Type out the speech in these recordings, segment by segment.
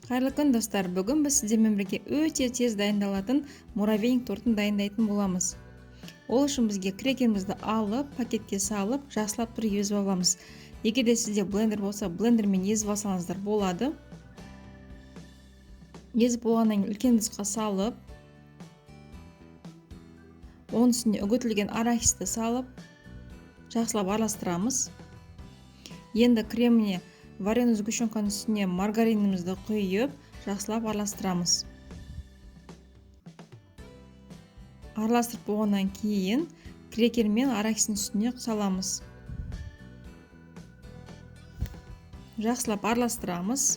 Қайырлы күн достар, бүгін біз сіздермен бірге өте тез дайындалатын муравейник тортын дайындайтын боламыз. Ол үшін бізге крекерімізді алып, пакетке салып, жақсылап тұрып езіп аламыз. Егер де сізде блендер болса, блендермен езіп алсаңыздар болады. Езіп болғаннан кейін үлкен ыдысқа салып, оның үстіне үгітілген арахисті салып, жақсылап араластырамыз. Енді креміне вареный сгущенканың үстіне маргаринімізді құйып, жақсылап араластырамыз. Араластырып болғаннан кейін крекер мен арахистің үстіне саламыз. Жақсылап араластырамыз.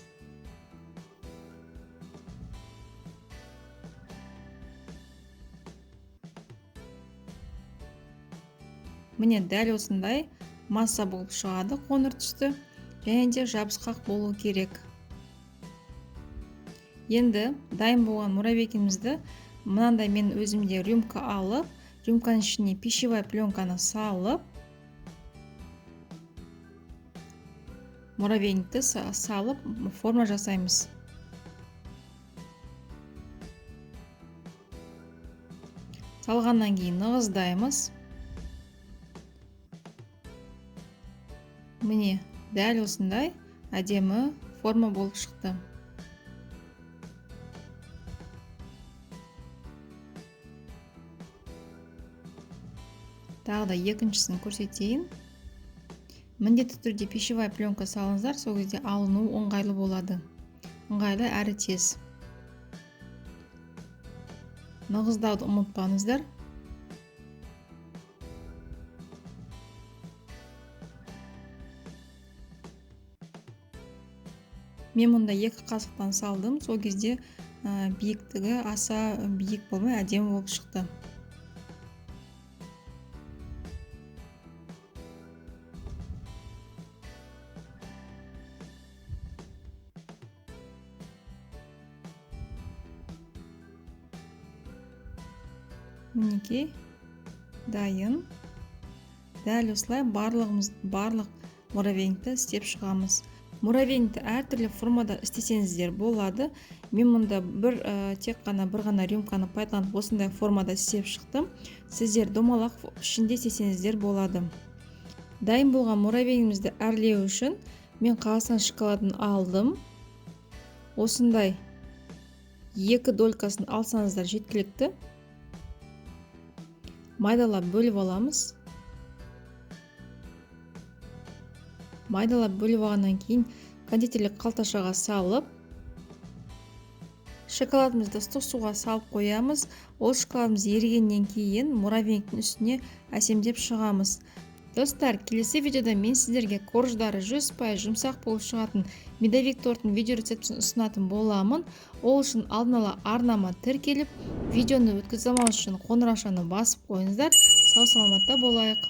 Міне дәл осындай масса болып шығады, қоңыр түсті. Және де жабысқақ болу керек. Енді дайын болған муравейкімізді мынандай мен өзімде рюмка алып, рюмканың ішіне пищевая пленканы салып, муравейникті салып форма жасаймыз. Салғаннан кейін нығыздаймыз. Міне дәл осындай әдемі форма болып шықты. Тағы да екіншісін көрсетейін. Міндетті түрде пищевая пленка салыңыздар, сол кезде алыну оңғайлы болады. Оңғайлы әрі тез. Нығыздауды ұмытпаңыздар. Мен мұнда 2 қасықтан салдым, сол кезде биіктігі аса биік болмай әдемі болып шықты. Мінекей дайын. Дәл осылай барлық муравейникті істеп шығамыз. Муравейникті әртүрлі формада істесеңіздер болады. Мен мұнда тек қана бір ғана рюмканы пайдаланып осындай формада істеп шықтым. Сіздер домалақ ішінде істесеңіздер болады. Дайын болған муравейнигімізді әрлеу үшін мен Қазақстан шоколадын алдым. Осындай 2 долькасын алсаңыздар жеткілікті. Майдалап бөліп аламыз. Майдалап бөліп алғаннан кейін кондитерлік қалташаға салып, шоколадымызды ыстық суға салып қоямыз. Ол шоколадымыз ерігеннен кейін муравейниктің үстіне әсемдеп шығамыз. Достар, келесі видеода мен сіздерге корждары 100% жұмсақ болып шығатын медовик торттың видео рецептісін ұсынатын боламын. Ол үшін алдын ала арнама тіркеліп, видеоны өткізе алмау үшін қоңыраушаны басып қойыңыздар. Сау саламатта болайық.